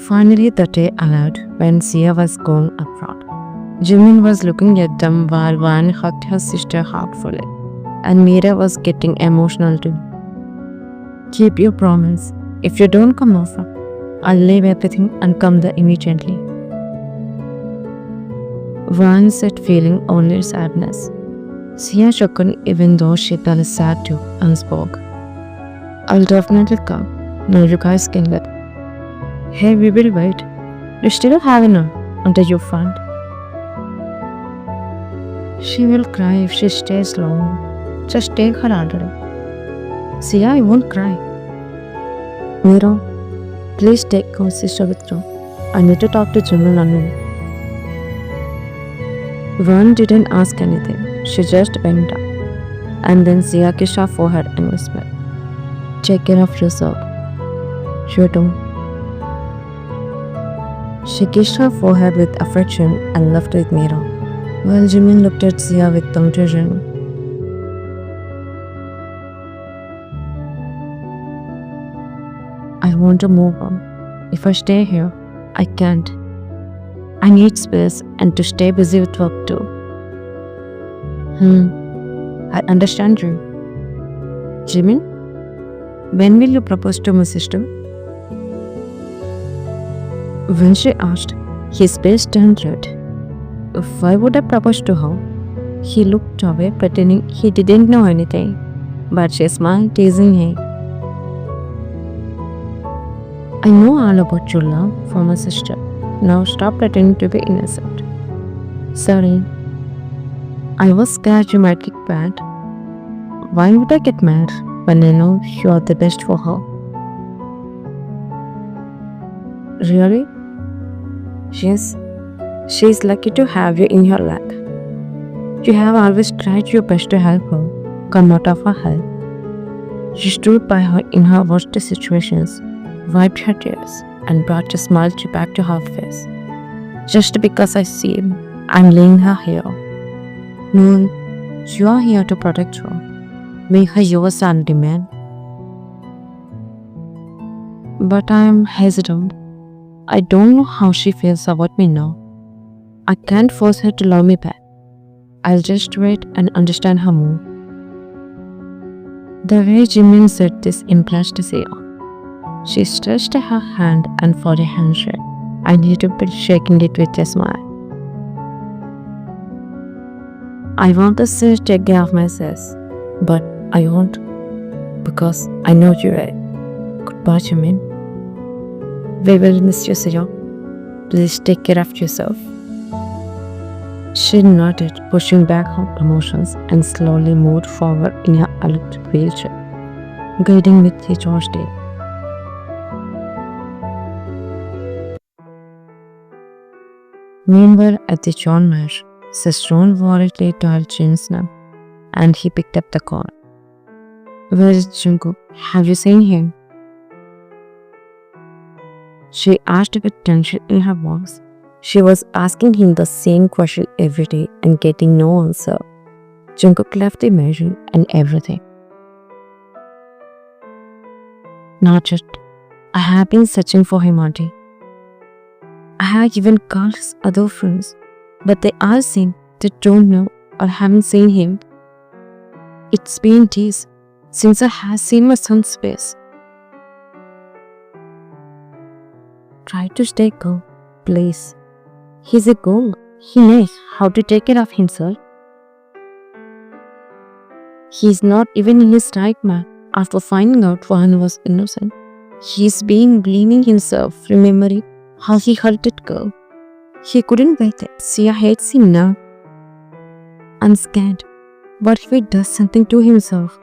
Finally, the day arrived when Sia was going abroad. Jimin was looking at them while Van hugged her sister heartfully, and Mira was getting emotional too. Keep your promise. If you don't come over, I'll leave everything and come there immediately. Van said, feeling only sadness. Sia shook even though she felt sad too and spoke. I'll definitely come. Now you guys can let. Hey, we will wait. You still have enough until you find. She will cry if she stays long. Just take her under it. Sia, I won't cry. Mira, please take our sister with you. I need to talk to Jimin alone. Vern didn't ask anything. She just went up. And then Sia kissed her forehead and whispered, take care of yourself. You too. She kissed her forehead with affection and left with Mira, while Jimin looked at Sia with confusion. I want to move on. If I stay here, I can't. I need space and to stay busy with work too. I understand you. Jimin, when will you propose to my sister? When she asked, his face turned red. Why would I propose to her? He looked away, pretending he didn't know anything, but she smiled, teasing him. I know all about your love for my sister. Now stop pretending to be innocent. Sorry. I was scared you might get mad. Why would I get mad when I know you are the best for her? Really? Yes. She is lucky to have you in her life. You have always tried your best to help her come out of her hell. You stood by her in her worst situations, wiped her tears, and brought a smile back to her face. Just because I see I'm laying her here. No, you are here to protect her. Make her yours and demand. But I am hesitant. I don't know how she feels about me now. I can't force her to love me back. I'll just wait and understand her more. The way Jimin said this impressed Sia. She stretched her hand and for a handshake, and he took it, shaking it with a smile. I want to say take care of myself, but I won't because I know you're right. Goodbye, Jimin. We will miss you, Sia. Please take care of yourself. She nodded, pushing back her emotions, and slowly moved forward in her electric wheelchair, guiding with each step. Meanwhile, at the John Marsh, Sestron worriedly told Jin's name, and he picked up the call. Where is Jungkook? Have you seen him? She asked with tension in her voice. She was asking him the same question every day and getting no answer. Jungkook left the mansion and everything. Not yet. I have been searching for him, Auntie. I have even called his other friends, but they all seem they don't know or haven't seen him. It's been days since I have seen my son's face. Try to stay calm, please. He's a girl. He knows how to take care of himself. He's not even in his right mind after finding out Juan was innocent. He's been blaming himself, remembering how he hurt that girl. He couldn't wait it. Sia hates him now. I'm scared. What if he does something to himself?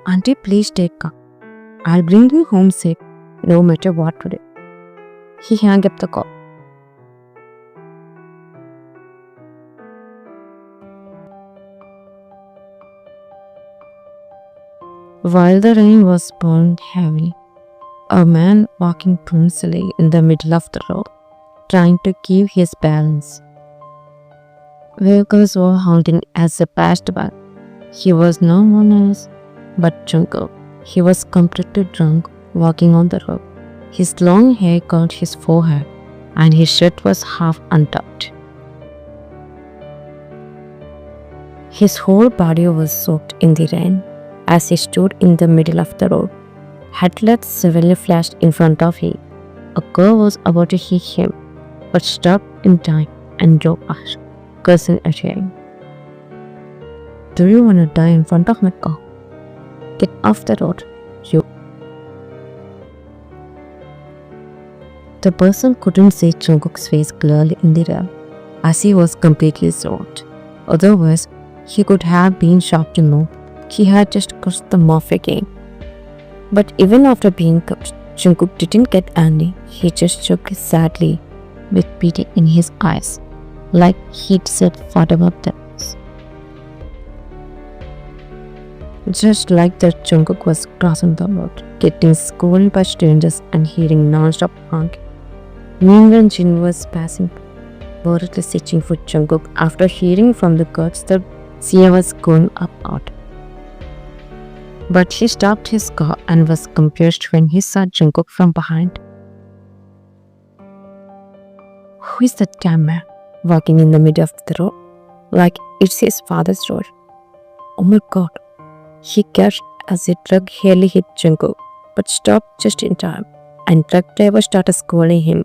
Auntie, please take her. I'll bring you home safe, no matter what today. He hung up the call. While the rain was pouring heavily, a man walking clumsily in the middle of the road, trying to keep his balance. Vehicles were honking as they passed by. He was no one else But Jungkook, he was completely drunk, walking on the road. His long hair covered his forehead, and his shirt was half untucked. His whole body was soaked in the rain as he stood in the middle of the road. Headlights severely flashed in front of him. A car was about to hit him, but stopped in time and drove past, cursing at him. Do you want to die in front of my car? Get off the road, you. The person couldn't see Jungkook's face clearly in the rear, as he was completely soaked. Otherwise, he could have been shocked to know he had just cursed them off again. But even after being cursed, Jungkook didn't get angry. He just shook sadly, with pity in his eyes, like he'd said whatever that was. Just like that, Jungkook was crossing the road, getting scolded by strangers and hearing non-stop honking. Meanwhile, Jin was passing, worriedly searching for Jungkook after hearing from the guards that Sia was going up out. But he stopped his car and was confused when he saw Jungkook from behind. Who is that damn man walking in the middle of the road like it's his father's road? Oh my god. He gasped as a truck nearly hit Jungkook, but stopped just in time, and truck driver started scolding him.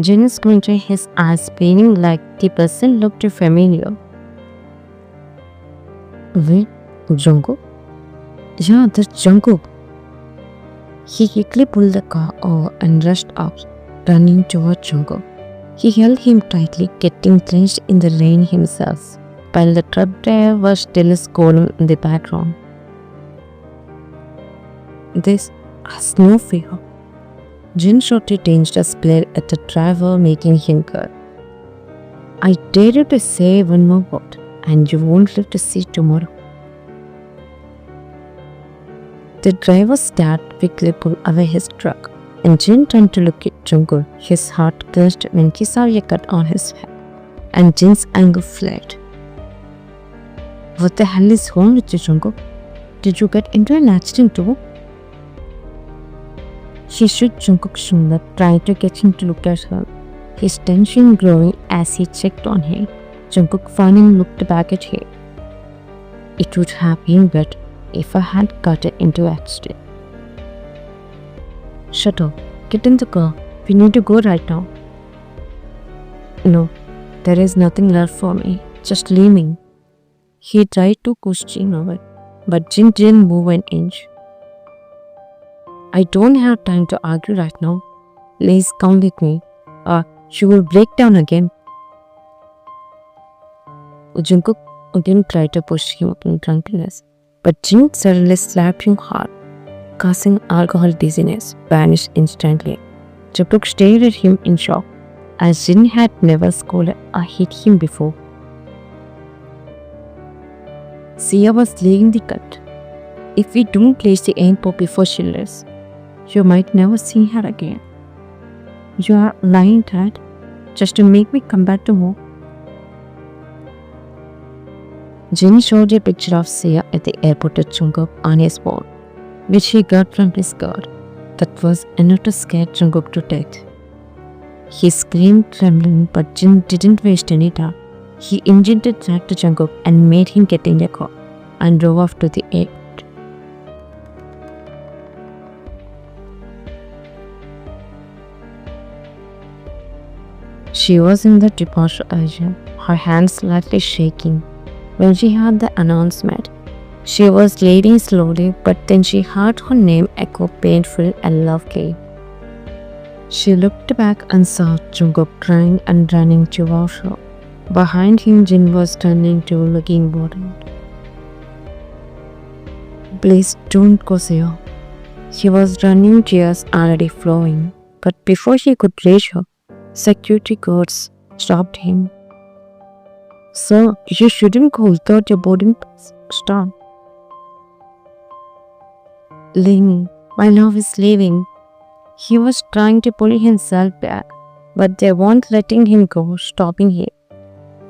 Jin squinted his eyes, feeling like the person looked familiar. Wait, Jungkook? Yeah, that's Jungkook. He quickly pulled the car over and rushed out, running toward Jungkook. He held him tightly, getting drenched in the rain himself, while the truck driver was still scolding in the background. This has no fear. Jin shot a dangerous glare at the driver, making him curse. I dare you to say one more word, and you won't live to see tomorrow. The driver started quickly pulled away his truck, and Jin turned to look at Jungkook. His heart clenched when he saw a cut on his head, and Jin's anger fled. What the hell is wrong with you, Jungkook? Did you get into an accident too? She shook Jungkook's shoulder, trying to get him to look at her, his tension growing as he checked on him. Jungkook finally looked back at him. It would have been better if I had gotten into an accident. Shut up. Get in the car. We need to go right now. No, there is nothing left for me. Just leave me. He tried to push Jin away, but Jin didn't move an inch. I don't have time to argue right now. Please come with me, or she will break down again. Jungkook again tried to push him up in drunkenness, but Jin suddenly slapped him hard, causing alcohol dizziness vanished instantly. Jungkook stared at him in shock, as Jin had never scolded or hit him before. Sia was leading the cut. If we don't place the airport before she leaves, you might never see her again. You are lying, Dad, just to make me come back to more. Jin showed a picture of Sia at the airport to Jungkook on his phone, which he got from his guard. That was enough to scare Jungkook to death. He screamed trembling, but Jin didn't waste any time. He immediately tracked to Jungkook and made him get in a car and drove off to the airport. She was in the departure area, her hands slightly shaking. When she heard the announcement, she was leading slowly, but then she heard her name echo painful and lovely. She looked back and saw Jungkook crying and running towards her. Behind him, Jin was turning to looking worried. Please don't go, Sia. He was running, tears already flowing, but before he could reach her, security guards stopped him. Sir, you shouldn't go without your boarding pass. Stop. Ling, my love is leaving. He was trying to pull himself back, but they weren't letting him go, stopping him.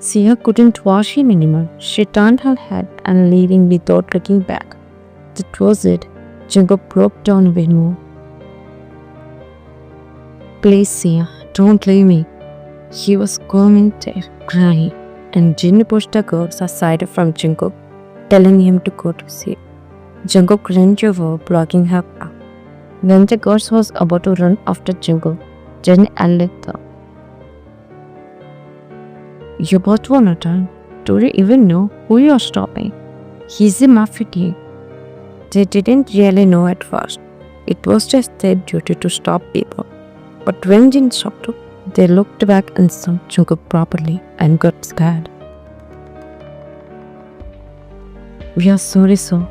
Sia couldn't wash him anymore. She turned her head and leaving without looking back. That was it. Jungkook broke down even more. Please, Sia, don't leave me. He was calming there, crying, and Jin pushed the girls aside from Jungkook, telling him to go to Sia. Jungkook ran over, blocking her path. When the girl was about to run after Jungkook, Jin yelled at them. You both wanna turn. Do you even know who you're stopping? He's a mafia king. They didn't really know at first. It was just their duty to stop people. But when Jin stopped, they looked back and saw Jungkook properly and got scared. We are sorry, sir.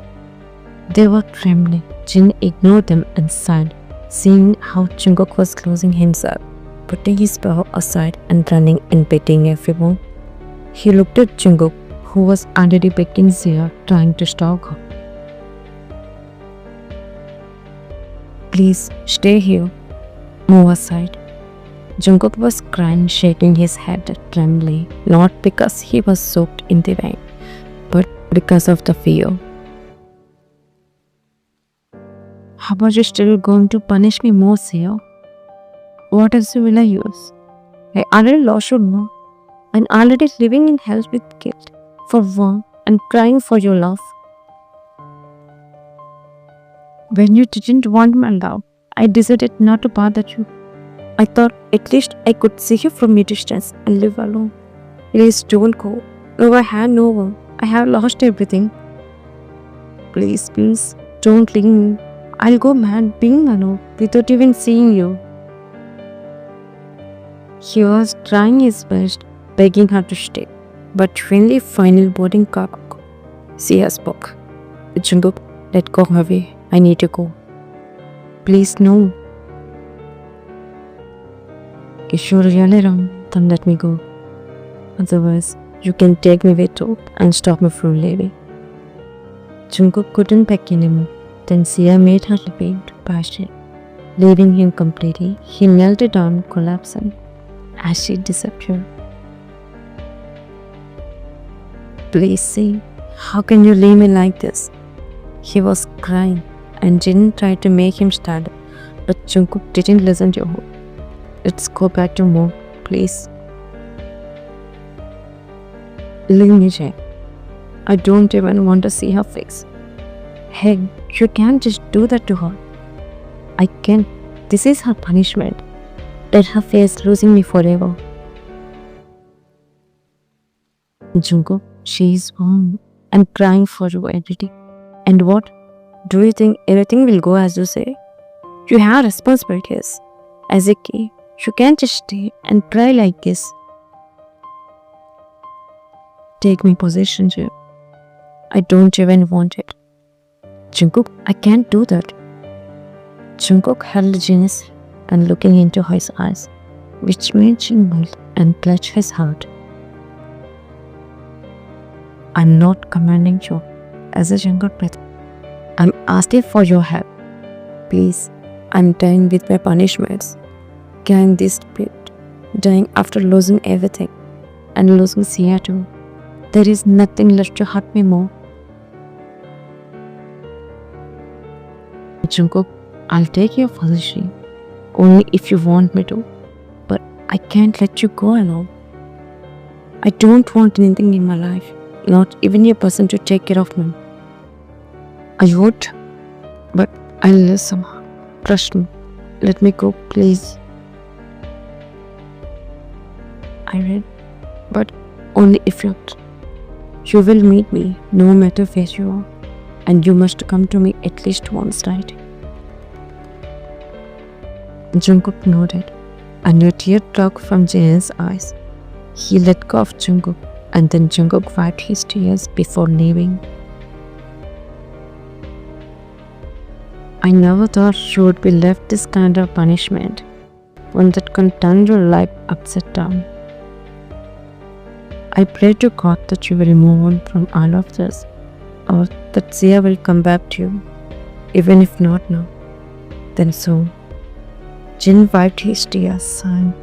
They were trembling. Jin ignored them and sighed, seeing how Jungkook was closing himself, putting his power aside and running and beating everyone. He looked at Jungkook, who was already begging Sia, trying to stop her. Please, stay here. Move aside. Jungkook was crying, shaking his head, trembling, not because he was soaked in the rain, but because of the fear. How about you still going to punish me more, Sia? What else will I use? I already lost your mom. I'm already living in hell with guilt for warmth and crying for your love. When you didn't want my love, I decided not to bother you. I thought at least I could see you from a distance and live alone. Please don't go. No, I have no one. I have lost everything. Please, please, don't leave me. I'll go mad being alone without even seeing you. He was trying his best, begging her to stay. But when the final boarding car, Sia spoke. Jungkook, let go away. I need to go. Please, no. If you're really wrong, then let me go. Otherwise, you can take me with you and stop me from leaving. Jungkook couldn't beg anymore. Then Sia made her repeat passion, leaving him completely. He knelt down, collapsing, as she disappeared. Please see, how can you leave me like this? He was crying, and Jin tried to make him stand up, but Jungkook didn't listen to her. Let's go back to mom, please. Leave me, Jay. I don't even want to see her face. Hey, you can't just do that to her. I can. This is her punishment. Let her face losing me forever. Jungkook, she is home and crying for you everything. And what? Do you think everything will go as you say? You have responsibilities. As a kid, you can't just stay and cry like this. Take me possession, Jay. I don't even want it. Jungkook, I can't do that. Jungkook held Jin's and looking into his eyes, which made Jin melt and clutch his heart. I'm not commanding you as a younger brother. I'm asking for your help. Please, I'm dying with my punishments. Carrying this spirit, dying after losing everything and losing Sia too. There is nothing left to hurt me more. Jungkook, I'll take your position only if you want me to, but I can't let you go alone. I don't want anything in my life, not even a person to take care of me. I would, but I'll listen. Trust me. Let me go, please. I will, but only if you will meet me no matter where you are, and you must come to me at least once, right? Jungkook nodded, and a tear dropped from Jin's eyes. He let go of Jungkook, and then Jungkook wiped his tears before leaving. I never thought you would be left this kind of punishment, one that can turn your life upside down. I pray to God that you will move on from all of this, or that Sia will come back to you, even if not now, then soon. Jin wiped his tears, sighing.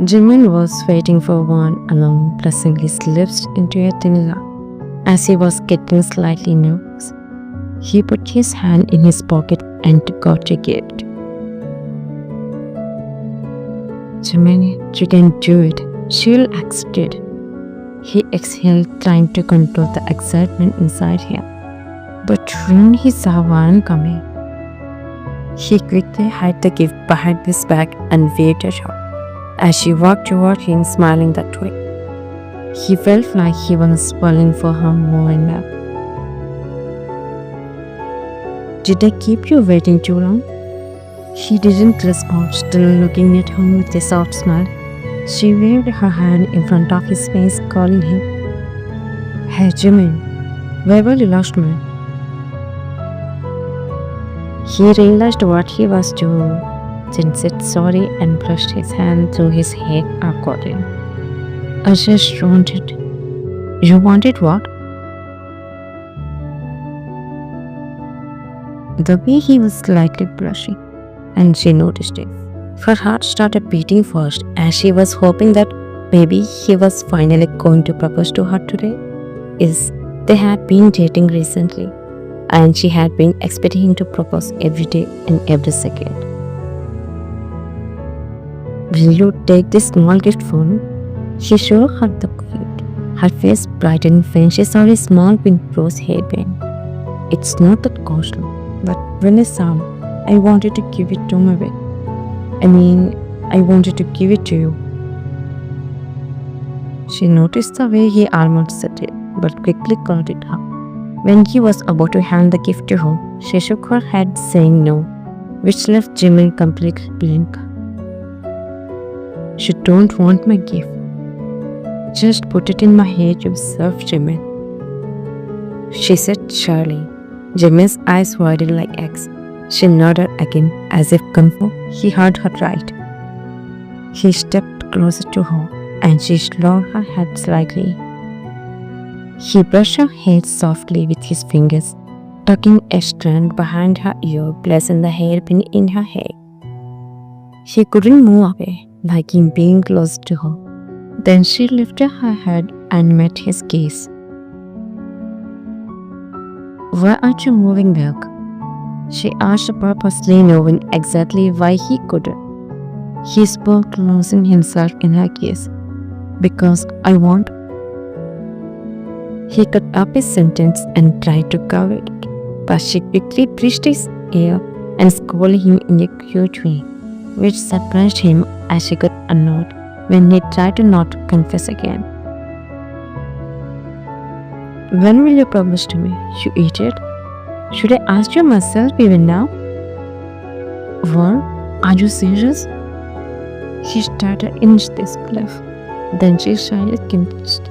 Jimin was waiting for Vaughn alone, pressing his lips into a thin laugh. As he was getting slightly nervous, he put his hand in his pocket and took out a gift. Jimin, you can do it. She'll accept it. He exhaled, trying to control the excitement inside him. But when he saw Vaughn coming, he quickly hid the gift behind his back and waved at her as she walked toward him, smiling that way. He felt like he was falling for her more and more. Did I keep you waiting too long? He didn't respond, still looking at him with a soft smile. She waved her hand in front of his face, calling him. Hey Jimin, where were you last minute? He realized what he was doing, then said sorry and brushed his hand through his hair awkwardly. I just wanted. You wanted what? The way he was slightly blushing, and she noticed it. Her heart started beating fast as she was hoping that maybe he was finally going to propose to her today. They had been dating recently, and she had been expecting him to propose every day and every second. Will you take this small gift for me? He showed her the gift. Her face brightened when she saw a small pink rose hairband. It's not that costly, but when I saw it, I wanted to give it to my baby. I wanted to give it to you. She noticed the way he almost said it, but quickly caught it up. When he was about to hand the gift to her, she shook her head saying no, which left Jimin completely blank. You don't want my gift. Just put it in my head yourself, Jimin. She said shyly. Jimin's eyes widened like eggs. She nodded again as if confirmed he heard her right. He stepped closer to her and she lowered her head slightly. He brushed her hair softly with his fingers, tucking a strand behind her ear, placing the hairpin in her hair. He couldn't move away, liking being close to her. Then she lifted her head and met his gaze. Why aren't you moving back? She asked purposely, knowing exactly why he couldn't. He spoke, losing himself in her gaze. Because I want. He cut up his sentence and tried to cover it, but she quickly brushed his ear and scolded him in a cute way, which surprised him as she got annoyed when he tried to not confess again. When will you propose to me? You idiot. Should I ask you myself even now? What? Are you serious? She started in disbelief. Then she shyly confessed.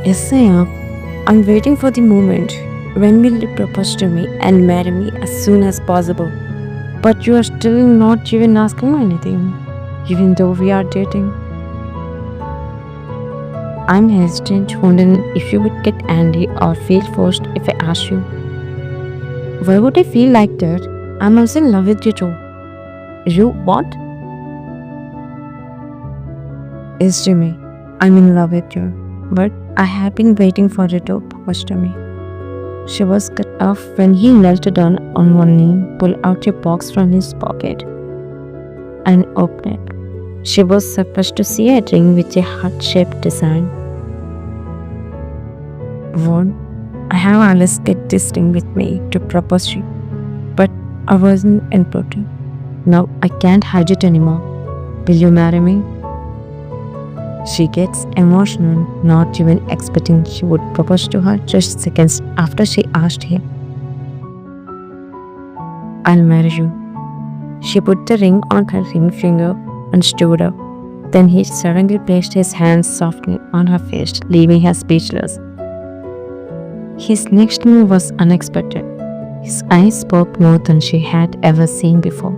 Yes, I am. I'm waiting for the moment. When will you propose to me and marry me as soon as possible? But you are still not even asking me anything, even though we are dating. I'm hesitant, wondering if you would get angry or feel forced if I ask you. Why would I feel like that? I'm also in love with you too. You what? Yes, Jimmy, I'm in love with you, but I have been waiting for you to propose to me. She was cut off when he knelt down on one knee, pulled out a box from his pocket, and opened it. She was surprised to see a ring with a heart-shaped design. Vaughn, I have always kept this ring with me to propose to you, but I wasn't important. Now I can't hide it anymore. Will you marry me? She gets emotional, not even expecting she would propose to her just seconds after she asked him. I'll marry you. She put the ring on her ring finger and stood up. Then he suddenly placed his hands softly on her face, leaving her speechless. His next move was unexpected. His eyes spoke more than she had ever seen before.